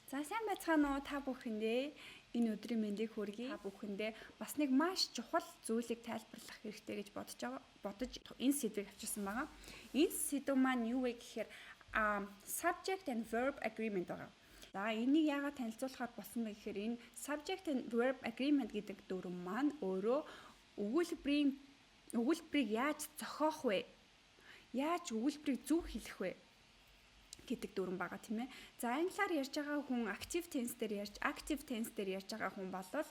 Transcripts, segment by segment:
За сайн байцгаана уу та бүхэндээ энэ өдрийн мэндийг хүргэе. Та бүхэндээ бас нэг маш чухал зүйлийг тайлбарлах хэрэгтэй гэж бодож энэ сэдвийг авчирсан байгаа. Энэ сэдв маань юу вэ гэхээр subject and verb agreement байгаа. За энийг яагаад танилцуулахаар болсон бэ гэхээр энэ subject and verb agreement гэдэг дүрм маань өөрөө өгүүлбэрийг яаж зохиох вэ? Яаж өгүүлбэрийг зөв хэлэх вэ гэдэг дүрм байгаа тийм ээ. За англиар ярьж байгаа хүн active tense дээр ярьж байгаа хүн болвол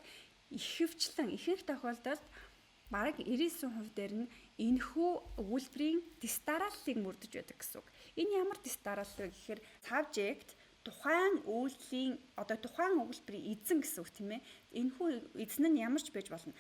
ихэнх тохиолдолд бараг 99% дээр нь энэхүү өгүүлбэрийн дистараллыг мөрдөж байдаг гэсэн үг. Энэ ямар дистарал вэ гэхээр subject тухайн үйлдэлийн тухайн өгүүлбэрийн эзэн гэсэн үг тийм ээ. Энэхүү эзэн нь ямар ч байж болно.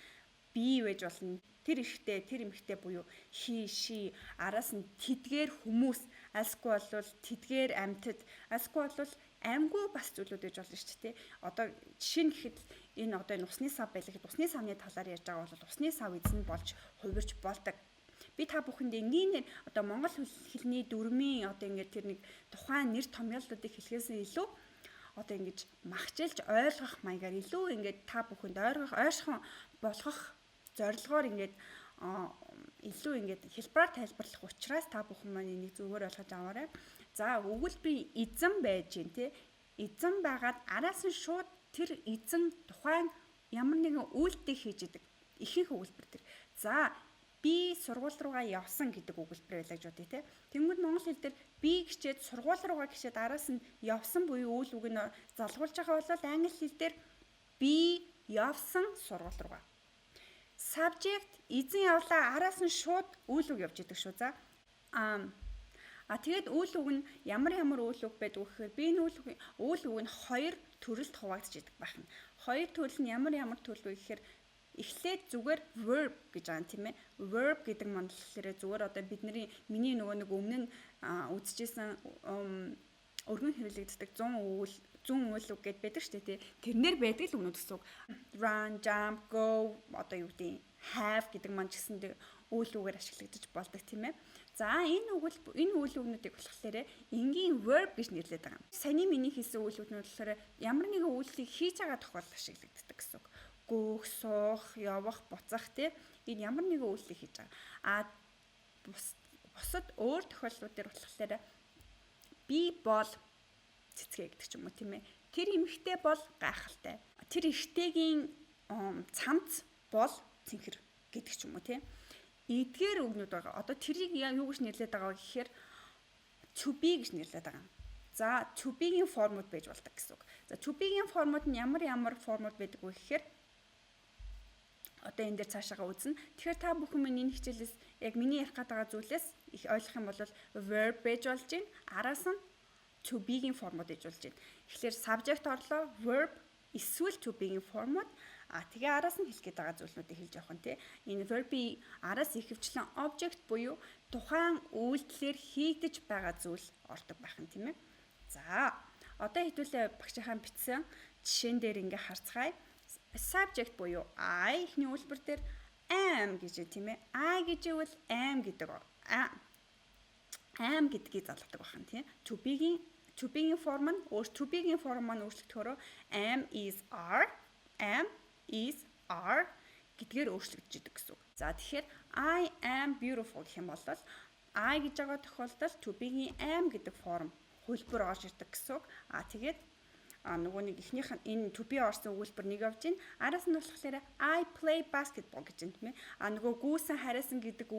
Би байж болно. Тэр ихтэй, тэр эмэгтэй буюу he, she, араас нь тэдгээр хүмүүс, альсгүй болвол тэдгээр амьтад, альсгүй болвол амьгүй бас зүйлүүд байж болно шүү дээ. Одоо жишээ нь гэхэд энэ усны сав байлаа гэхэд усны савны талаар ярьж байгаа бол усны сав эзэн болж хувирч болдог. Би та бүхэнд энгийн монгол хэлний дүрмийн ингээд тэр нэг тухайн нэр томьёолуудыг хэлхээс илүү ингэж махчилж ойлгох маягаар илүү ингээд та бүхэнд ойрхон болгох зорилгоор ингээд илүү ингээд хэлбэрээр тайлбарлах учраас та бүхэн маань энийг зөвгөр ойлгож аваарай. За өгүүлбэрийн эзэн байж гин тий. Эзэн байгаад араас нь шууд тэр эзэн тухайн ямар нэгэн үйлдэл хийж идэг. Ихэнх өгүүлбэр төр. За би сургууль руугаа явсан гэдэг өгүүлбэр байлаа гэж бодъё тий. Тэнгүүд монгол хэл дээр би гिचээд сургууль руугаа гिचээд араас нь явсан буюу үйл үг нь залгуулж байгаа бол англи хэл дээр би явсан сургууль руугаа. Subject эзэн явлаа араас нь шууд үйл үг явж идэг шүү. За тэгээд үйл үг нь ямар үйл үг байдаг вэ гэхээр би энэ үйл үг нь хоёр төрөлд хуваагдж идэг байна. Хоёр төрөл нь ямар төрөл вэ гэхээр эхлээд зүгээр verb гэж байгаа юм тийм ээ. Verb гэдэг маань болохоор зүгээр миний нөгөө нэг өмнө нь үзчихсэн өргөн хэрэглэгддэг 100 үйл үг гэдээ байдаг шүү дээ тий. Тэрнэр байдаг л өгнөд гэсэн үг. Run, jump, go have гэдэг маань ч гэсэн үйл үгээр ашиглагдаж болдог тийм ээ. За энэ үйл үгнүүдийг болохоор энгийн verb гэж нэрлэдэг байгаа. Саяны миний хэлсэн үйл үгнүүд болохоор ямар нэгэн үйлдэлийг хийж байгаа тохиолдолд ашиглагддаг гэсэн үг. Гөөх, суух, явах, буцах тий. Энэ ямар нэгэн үйлдэлийг хийж байгаа. Бусад өөр тохиолдлууд дээр болохоор би бол цэцгээ гэдэг ч юм уу тийм ээ. Тэр эмэгтэй бол гайхалтай. Тэр ихтэйгийн цамц бол цэнхэр гэдэг ч юм уу тийм. Эдгээр үгнүүд байгаа. Одоо тэрийг юу гэж нэрлэдэг байгаа гэхээр to be гэж нэрлэдэг байгаа. За to be-ийн формууд байж болдог гэсэн үг. За to be-ийн формууд нь ямар формууд байдаг вэ гэхээр одоо энэ дээр цаашаага үзнэ. Тэгэхээр та бүхэн минь энэ хичээлээс яг миний ярих гээд байгаа зүйлээс их ойлгох юм бол verb байж болж байна. Араас нь to be-ийн формууд гэж болж байна. Тэгэхээр subject орлоо, verb эсвэл to be-ийн формууд тэгээ араас нь хэлэх гээд байгаа зүйлүүдийг хэлж явах нь тий. Энэ verb-ийн араас ихэвчлэн object буюу тухайн үйлдэлээр хийгдэж байгаа зүйл ордог байх нь тийм ээ. За одоо хэдүүлээ багшийнхаа бичсэн жишээн дээр ингээ харцгаая. Subject буюу I эхний үйлбэр дээр am гэж тийм ээ. I гэж ивэл am гэдэг am гэдгийг залгадаг байх нь тийм. To be-ийн форм нь to be-ийн форм маань өөрчлөгдөхөөр am is are гэдгээр өөрчлөгдөж идэг гэсэн үг. За тэгэхээр I am beautiful гэх юм бол I гэж байгаа тохиолдолд to be-ийн am гэдэг форм хөлбөр орж ирдэг гэсэн үг. Тэгээд нөгөө нэг эхнийх нь энэ to be орсон өгүүлбэр нэг явж гин. Араас нь болохоор I play basketball гэж юм тийм ээ. Нөгөө гүйсэн харьяасан гэдэг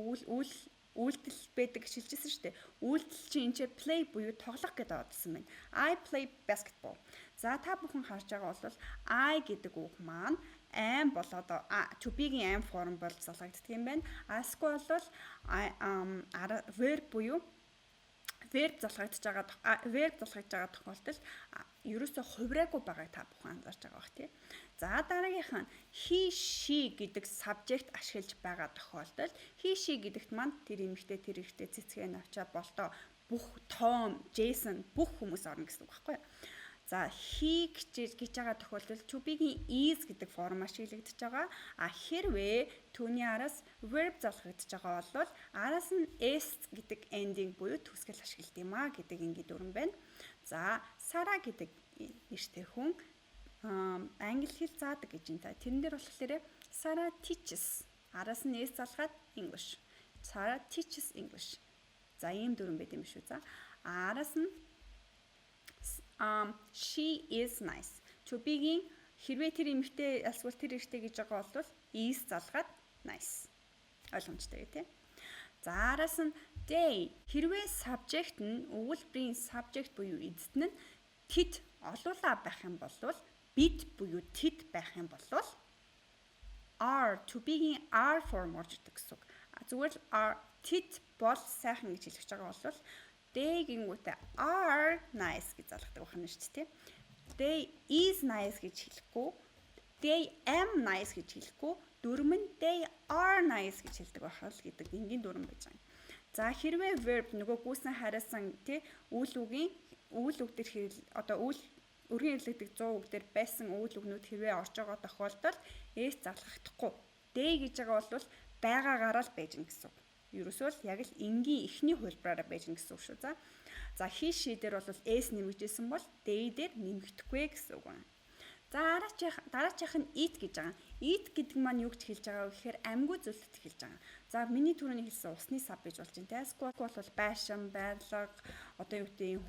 үйлдэл байдаг гэж хэлжсэн шүү дээ. Үйлдэл чинь энэ play буюу тоглох гэдэг одсон байна. I play basketball. За та бүхэн харж байгаа бол I гэдэг үг маань am болоод to be-ийн am форм болж залгагддаг юм байна. Асгүй бол verb буюу verb залгагдж байгаа тохиолдолд ерөөсө хувираагүй байгааг та бүхэн анзаарч байгаа бах тий. За дараагийнх нь he, she гэдэг subject ашиглаж байгаа тохиолдолд he, she гэдэгт маань тэр эмэгтэй тэр ихтэй цэцгээ навчаа болтоо бүх Том, Jason бүх хүмүүс орно гэсэн үг байхгүй юу? За he гэж байгаа тохиолдолд to be-ийн is гэдэг форм ашиглагдаж байгаа. Хэрвээ түүний араас verb залгагдж байгаа бол араас нь s гэдэг ending буюу төгсгөл ашигладаг юм а гэдэг ингээд дүрм байна. За Сара гэдэг нэртэй хүн англи хэл заадаг гэж энэ. Тэрэн дээр болохоор Sara teaches. Араас нь S залгаад English. Sara teaches English. За ийм дүрэн байт юм шүү. За араас нь she is nice. To be-ийн хэрвээ тэр эмэгтэй эсвэл тэр эрэгтэй гэж байгаа бол is залгаад nice. Ойлгомжтой тий. За араас нь they хэрвээ subject нь өгүүлбэрийн subject буюу эзэд нь тэд олуулаа байх юм бол бид буюу тэд байх юм бол are to be-ийн are form орж идэг гэсэн үг. Зүгээр л are тэд бол сайхан гэж хэлж байгаа бол they гингүүтээ are nice гэж залгадаг байна шүү дээ. They is nice гэж хэлэхгүй, they am nice гэж хэлэхгүй, дүрм нь they are nice гэж хэлдэг байх л гэдэг энгийн дүрм байж байгаа. За хэрвээ verb нөгөө гүйсэн хариасан тий үйл үг дээр хэрэл одоо өргөн хэрэглэгдэх 100 үг дээр байсан үйл үгнүүд хэрвээ орж байгаа тохиолдолд s залгахдахгүй. They гэж байгаа бол байгаагаараа л байж гэн гэсэн үг. Ерөөсөө л яг л энгийн эхний хувилбараараа байж гэн гэсэн үг шүү. За he she дээр бол s нэмэгдсэн бол they дээр нэмэгдэхгүй гэсэн үг байна. За дараачих нь it гэж байгаа. It гэдэг маань юу гэж хэлж байгаа вэ гэхээр амьгүй зүйлсэд хэлж байгаа. За миний түрүүний хэлсэн усны сав гэж болж байна. Squat бол байшин, байрлал одоо юу гэдэг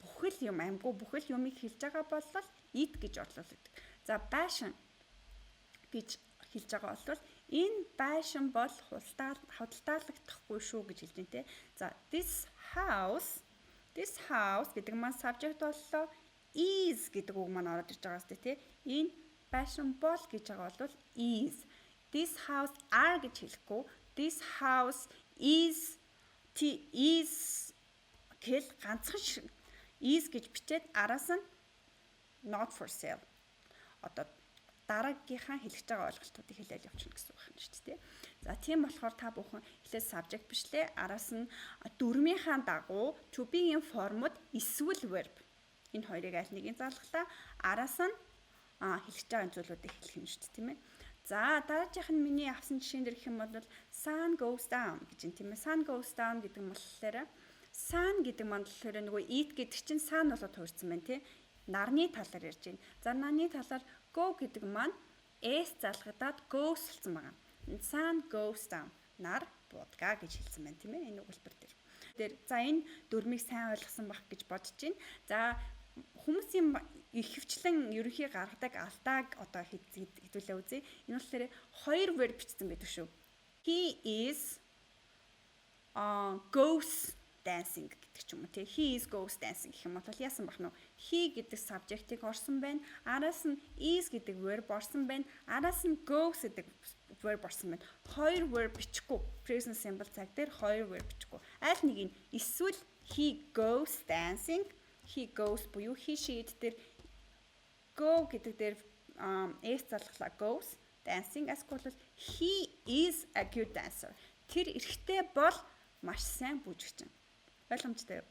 бүхэл юм амьгүй бүхэл юмыг хэлж байгаа бол it гэж орлуулдаг. За байшин гэж хэлж байгаа бол энэ байшин бол худалдаалагдахгүй шүү гэж хэлж байна те. За this house гэдэг маань subject боллоо. Is гэдэг үг маань ороод ирж байгаа сте те. Энэ байшин бол гэж байгаа бол is. This house are гэж хэлэхгүй. This house is гэл ганцхан is гэж бичээд араас нь not for sale. Одоо дараагийнхаа хэлж байгаа ойлголтуудыг хэлээд явчихна гэсэн үг байна шүү дээ. За тийм болохоор та бүхэн эхлээд subject бичлээ. Араас нь дүрмийнхаа дагуу to be-ийн формод эсвэл verb. Энэ хоёрыг аль нэгийг залглаа. Араас нь хэлж байгаа зүйлүүдийг хэлэх юм шүү дээ, тийм ээ. За дараагийнх нь миний авсан жишээн дээр гэх юм бол sun goes down гэж юм тийм ээ. Sun goes down гэдэг нь болохоор sun гэдэг маань болохоор нөгөө it гэдэг чинь sun болоод хуурсан байна тий. Нарны талаар ярьж байна. За нарны талаар go гэдэг маань s залгадаад goes болсон байгаа. Sun goes down. Нар буудгаа гэж хэлсэн байна тийм ээ. Энэ өгүүлбэр дээр. За энэ дүрмийг сайн ойлгосон байх гэж бодож байна. За хүмүүсийн ихэвчлэн ерөнхий гаргадаг алдааг одоо хэдүүлээ үзье. Энэ болохоор хоёр verb бичсэн байдаг шүү. He is goes dancing гэдэг ч юм уу тий. He is goes dancing гэх юм бол яасан бах нь he гэдэг subject-ийг орсон байна. Араас нь is гэдэг verb орсон байна. Араас нь goes гэдэг verb орсон байна. Хоёр verb бичихгүй. Present simple цаг дээр хоёр verb бичихгүй. Аль нэг нь эсвэл he goes dancing, he goes буюу he she дээр go гэдэг дээр s залглаа goes dancing асгүй бол he is a good dancer. Тэр эрэгтэй бол маш сайн бүжигчин. Ойлгомжтой юу?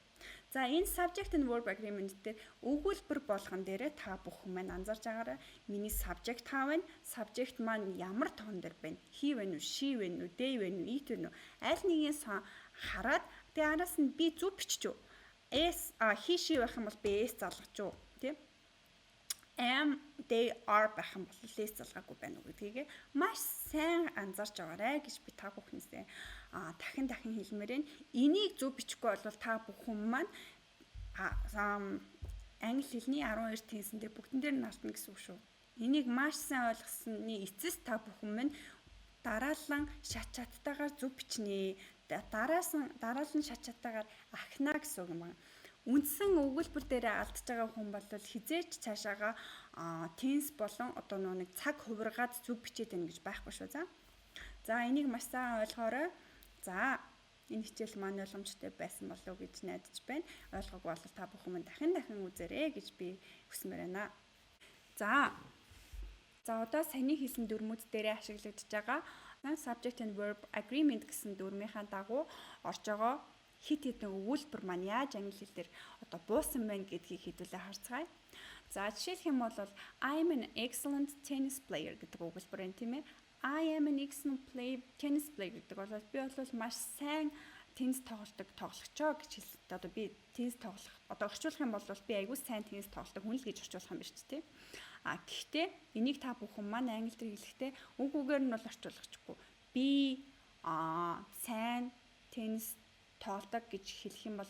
За энэ subject and verb agreement дээр өгүүлбэр болгон дээрээ та бүхэн маань анзаарч байгаарай. Миний subject таав байна. Subject маань ямар тоон дээр байна? He вэ нү, she вэ нү, they вэ нү, it вэ нү? Аль нэгээс хараад тэгээ араас нь би зүг бичиж юу? S he she байх юм бол би s залгаж юу? Тэ? Am they are байх юм бол s залгаагүй байна уу гэдгийг маш сайн анзаарч байгаарай гэж би та бүхнээсээ дахин хэлмээр байна. Энийг зөв бичихгүй бол та бүхэн маань англи хэлний 12 тенсэн дээр бүгдэн дээр нартна гэсэн үг шүү. Энийг маш сайн ойлгосны эцэс та бүхэн маань дараалан шат чаттайгаар зөв бичнэ. Дараалан шат чаттайгаар ахна гэсэн үг юм байна. Үндсэн өгүүлбэр дээр алдж байгаа хүн бол хизээч цаашаага тенс болон одоо нэг цаг хувиргаад зөв бичээд байна гэж байхгүй шүү. За энийг маш сайн ойлгоорой. За энэ хичээл маань ойлгомжтой байсан болов уу гэж найдаж байна. Ойлгоогүй бол та бүхэн минь дахин үзээрэй гэж би хүсмээр байна. За одоо саяны хэлсэн дүрмүүд дээрээ ашиглагдж байгаа subject and verb agreement гэсэн дүрмийнхаа дагуу орж байгаа хит хитэн өгүүлбэр маань яаж англи хэлээр одоо буусан байна гэдгийг хэдүүлээ харцгаая. За жишээлх юм бол I'm an excellent tennis player гэдэг өгүүлбэр байна тийм ээ. I am an excellent tennis player гэдэг бол би бол маш сайн теннис тоглогчоо гэж хэлсэн. Одоо би теннис тоглох. Одоо орчуулах юм бол би айгүй сайн теннис тоглох хүн л гэж орчуулах юм биш ч тийм. Гэхдээ энийг та бүхэн маань англи дээр хэлэхдээ үг үгээр нь бол орчуулгачихгүй. Би сайн теннис тоглодог гэж хэлэх юм бол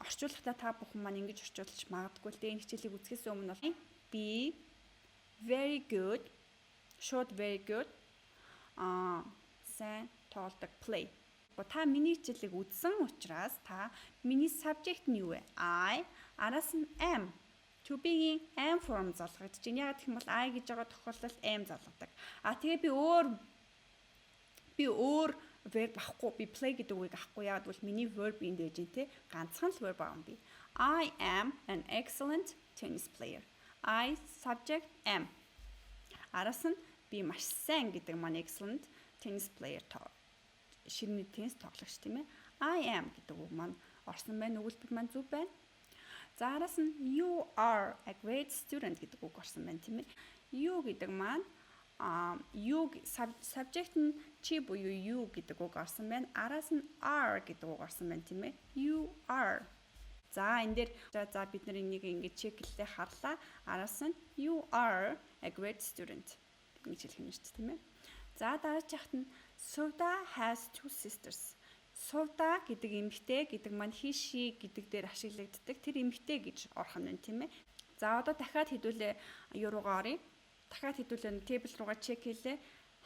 орчуулгахдаа та бүхэн маань ингэж орчуулж магадгүй л дээ. Энэ хичээлийг үзэхээс өмнө бол be very good, short very good сайн тоглодог play. Та миний хичээлийг үзсэн учраас та миний subject нь юу вэ? I араас нь am. To be-ийн am form залгагдаж байна. Яг гэх юм бол I гэж байгаа тохиолдолд am залгадаг. Тэгээ би өөр verb авахгүй, би play гэдэг үгийг авахгүй. Яг бол миний verb энд байж гэн те. Ганцхан л verb аав би. I am an excellent tennis player. I subject am. Араас нь би маш сайн гэдэг маань excellent tennis player ширний теннис тоглогч тийм ээ. I am гэдэг үг маань орсон байна. Өгүүлбэр маань зөв байна. За араас нь you are a great student гэдэг үг орсон байна тийм ээ. You гэдэг маань you subject нь чи буюу you гэдэг үг орсон байна. Араас нь are гэдэг үг орсон байна тийм ээ. You are. За энэ дээр за бид нар энийг ингэж чеклээ харлаа. Араас нь you are a great student гэж хэлэх юм шүү дээ тийм ээ. За дараачихт нь Suvda has two sisters. Suvda гэдэг эмэгтэй гэдэг маань he she гэдэг дээр ашиглагддаг. Тэр эмэгтэй гэж орох нь тийм ээ. За одоо дахиад хэдүүлээ юу руугаа оръё. Дахиад хэдүүлээ table руугаа чек хийлээ.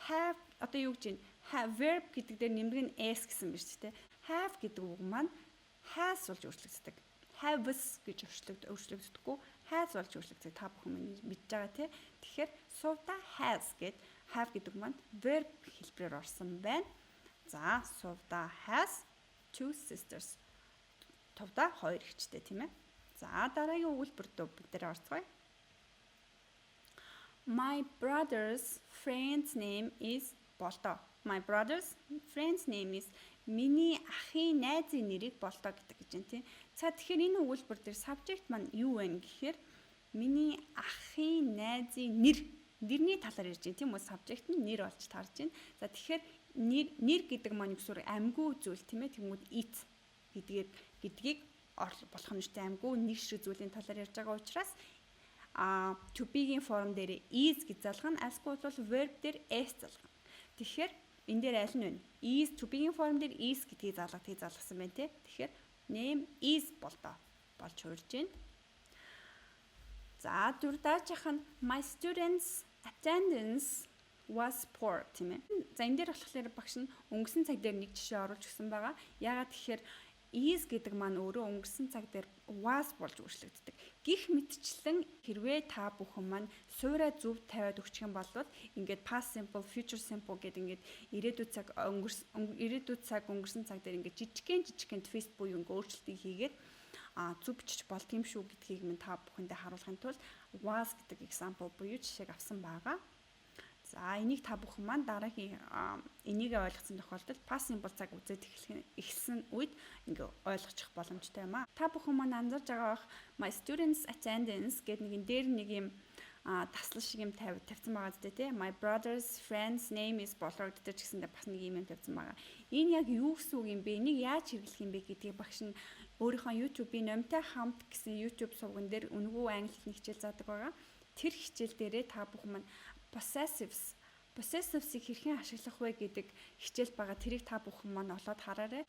Have одоо юу гэж байна? Verb гэдэг дээр нэмэг нь s гэсэн биз дээ. Have гэдэг үг маань has болж өөрчлөгддөг. Haves гэж өөрчлөгддөггүй. Has болж өөрчлөгддөг. Та бүхэн мэдж байгаа тийм. Тэгэхээр Suvda has гэдэг have гэдэг маань verb хэлбэрээр орсон байна. За, Suvda has two sisters. Тувда хоёр эхчтэй тийм ээ. За, дараагийн өгүүлбэр дөө бид нэр орцгоё. My brother's friend's name is Болдоо. My brother's friend's name is миний ахын найзын нэрийг Болдоо гэдэг гэж байна тийм. За, тэгэхээр энэ өгүүлбэр дээр subject маань юу вэ гэхээр миний ахын найзын нэрний талаар ярьж байна тийм үү? Subject нь нэр болж таарж байна. За тэгэхээр нэр гэдэг маань юусаар амьгүй зүйл тийм ээ. Тэгмүүд it гэдгийг болох нь шүү дээ. Амьгүй нэг шиг зүйлийн талаар ярьж байгаа учраас to be-ийн форм дээр is гэж залгана. Альсгүй бол verb дээр s залгана. Тэгэхээр энэ дээр аль нь вэ? Is to be-ийн форм дээр is гэдгийг залгасан байна тийм. Тэгэхээр name is Болдоо болж хуурж байна. За дурдаачих нь my students attendance was poor тийм ээ. За энэ дээр болохоор багш нь өнгөрсөн цаг дээр нэг жишээ оруулж өгсөн байгаа. Яагаад тэгэхээр is гэдэг маань өөрөө өнгөрсөн цаг дээр was болж өөрчлөгддөг. Гэх мэтчлэн хэрвээ та бүхэн маань суурай зөв тавиад өгчих юм бол ингээд past simple, future simple гэдэг ингээд ирээдүйд цаг өнгөрсөн цаг дээр ингээд жижигхэн twist буюу ингээд өөрчлөлтийг хийгээд зөв бичиж болд юм шүү гэдгийг минь та бүхэндээ харуулахын тулд was гэдэг example буюу жишээг авсан байгаа. За энийг та бүхэн маань дараагийн энийг ойлгосон тохиолдолд past simple цаг үзээд эхэлсэн үед ингээ ойлгочих боломжтой юм аа. Та бүхэн маань анзаарж байгаа бах my students attendance гэдэг нэг дээр нэг юм таслал шиг юм тавьсан байгаа зү тэ. My brother's friend's name is Болоо гэдэг ч гэсэндээ бас нэг юм тавьсан байгаа. Энэ яг юу гэсэн үг юм бэ? Энийг яаж хэрэглэх юм бэ гэдгийг багш нь өөрийнхөө YouTube-ийн номтой хамт гэсэн YouTube сувган дээр үнгүү англи хэлний хичээл заадаг байгаа. Тэр хичээл дээрээ та бүхэн маань possessives-ийг хэрхэн ашиглах вэ гэдэг хичээл байгаа. Тэрийг та бүхэн маань олоод хараарай.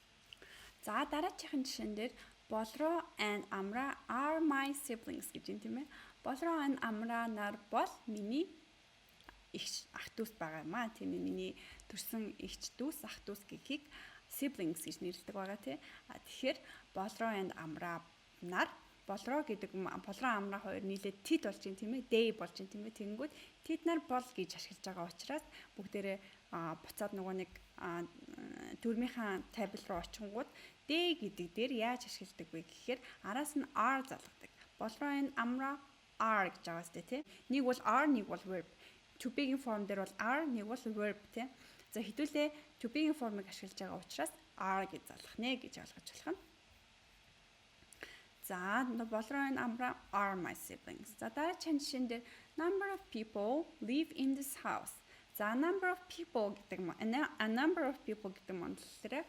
За дараагийн жишээн дээр Болроо and Амра are my siblings гэж юм тийм ээ. Болроо and Амра нар бол миний ах дүүс байгаа юм аа. Тийм ээ, миний төрсөн эгч дүүс, ах дүүс гэхийг siblings гэж нэрлэдэг байгаа тий. Тэгэхээр Болроо and Амра нар Болроо Амра хоёр нийлээд тит болж байна тийм ээ. They болж байна тийм ээ. Тэнгүүд тит нар бол гэж ашиглаж байгаа учраас бүгдээрээ буцаад нөгөө нэг төрмийнхаа табл руу очингууд they гэдэг дээр яаж ашигладаг вэ гэхээр араас нь are залгадаг. Болроо and Амра are гэж байгаа сте тий. Нэг бол are, нэг бол verb. To be-ийн form дээр бол are, нэг бол verb тий. За хэдүүлээ to be-ийн формыг ашиглаж байгаа учраас are гэж залгах нэ гэж ойлгож болох нь. За Болроо and Амра are my siblings. За дараагийн жишээн дээр number of people live in this house. За number of people гэдэг маань a number of people гэдэг маань болохоор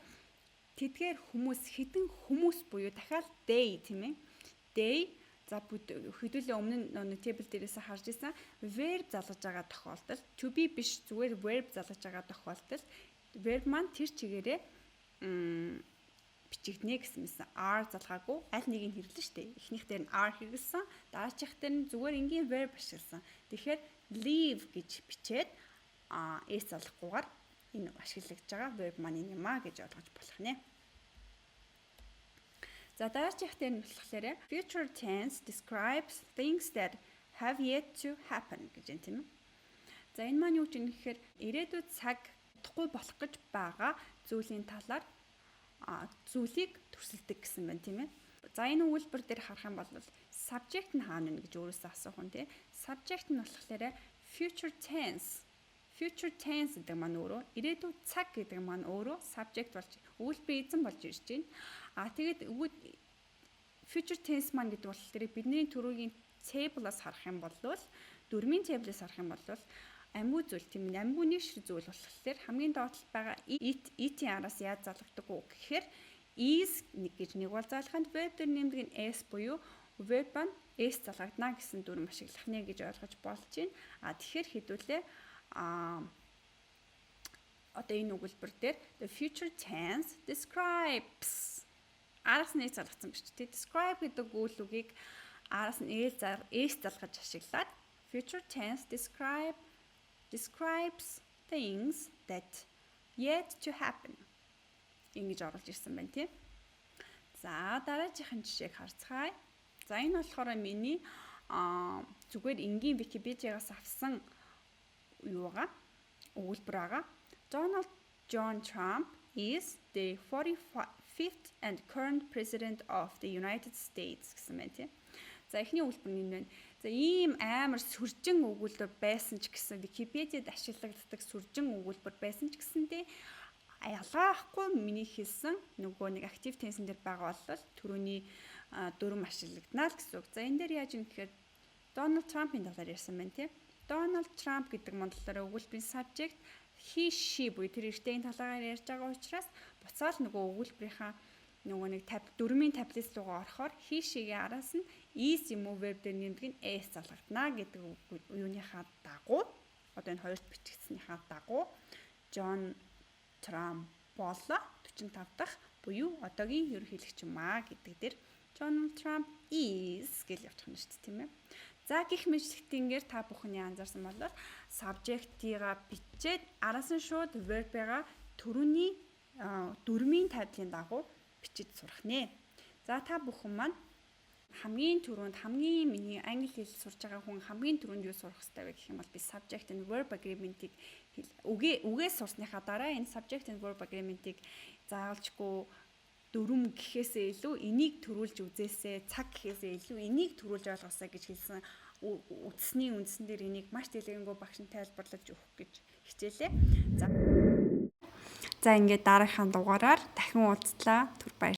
тэдгээр хүмүүс хідэн хүмүүс буюу дахиад they тийм ээ. They за хэдүүлээ өмнө нэг тейбл дээрээс харж ирсэн verb залгаж байгаа тохиолдолд to be биш зүгээр verb залгаж байгаа тохиолдолд verb маань тэр чигээрээ бичигднэ гэсэн мэсэн are залгаагүй аль нэгийг хэрэглэн штэ. Эхнийх дээр нь are хэрэглэсэн, дараачих дээр нь зүгээр энгийн verb ашигласан. Тэгэхээр leave гэж бичээд s залгахгүйгээр энэ ашиглагдж байгаа verb маань энэ юм аа гэж ойлгож болох нэ. За дараачих дээр нь болохоор future tense describes things that have yet to happen гэж юм тийм үү. За энэ маань юу гэж юм гэхээр ирээдүйд цаг удахгүй болох гэж байгаа зүйлийн талаар зүйлийг төрсөлдөг гэсэн байна тийм ээ. За энэ өгүүлбэр дээр харах юм бол subject нь хаана вэ гэж өөрөөсөө асуух нь тийм. Subject нь болохоор future tense. Future tense гэдэг маань өөрөө ирээдүйд цаг гэдэг маань өөрөө subject болж өгүүлбэр эзэн болж ирж байна. Тэгээд future tense маань гэдэг болохоор бидний түрүүгийн table-аас харах юм бол дөрмийн table-аас харах юм бол амьгүй зүйл тийм ээ. Амьгүй нэг шиг зүйл болохоор хамгийн доотлолт байгаа it-ийн араас яаж залгадаг вэ гэхээр is гэж нэг бол залгаханд verb дээр нэмдэг нь s буюу verb нь s залгагдана гэсэн дүрм ашиглах нэ гэж ойлгож болж байна. Тэгэхээр хэдүүлээ одоо энэ өгүүлбэр дээр the future tense describes араас нь залгацсан биш үү? Describe гэдэг үйл үгийг араас нь s залгаж ашиглаад future tense describes things that yet to happen ингэж оруулж ирсэн байна тийм. За дараагийн жишээг харцгаая. За энэ болохоор миний зүгээр энгийн Википедиагаас авсан юугаа өгүүлбэр байгаа. Donald John Trump is the 45th and current president of the United States гэсэн байна тийм. За эхний өгүүлбэр нь байна. За ийм амар сүржин өгүүлбэр байсан ч гэсэн Википедиад ашиглагддаг сүржин өгүүлбэр байсан ч гэсэндээ ялгаахгүй миний хэлсэн нөгөө нэг active tense дээр байгаа бол түрүүний дүрм ашиглагдана л гэсэн үг. За энэ дээр яаж юм гэхээр Donald Trump-ын талаар ярьсан байна тийм. Donald Trump гэдэг монголоор өгүүлбэрийн subject he she буюу тэр эртний талаар ярьж байгаа учраас буцаал нөгөө өгүүлбэрийнхаа нөгөө нэг дөрмийн таблиц руугаа орохоор he she-гийн араас нь is юм уу verb дээр нэмдэг нь s залгагдана гэдэг юуныхаа дагуу одоо энэ хоёрт бичигдсэнийхаа дагуу John Trump болоо 45 дахь буюу одоогийн ерөнхийлөгч юм аа гэдэг дээр Donald Trump is гэж явуулах нь шүү дээ тийм ээ. За гих мэдлэгтийнгээр та бүхний анзаарсан бол subject-ийг бичээд араас нь шууд verb-ыг түрүүний дөрмийн тайлбарын дагуу бичиж сурах нэ. За та бүхэн маань хамгийн миний англи хэл сурж байгаа хүн хамгийн түрүүнд юу сурах хэрэгтэй вэ гэх юм бол би subject and verb agreement-ийг үгээс сурсныхаа дараа энэ subject and verb agreement-ийг заавалжгүй дөрөм гэхээсээ илүү энийг төрүүлж үзээсээ цаг гэхээсээ илүү энийг төрүүлж ойлгосоо гэж хэлсэн үтсний үндсэн дээр энийг маш дэлгэрэнгүй багш нь тайлбарлаж өгөх гэж хичээлээ. За ингээд дараагийн дугаараар дахин уулзлаа. Түр баярлалаа.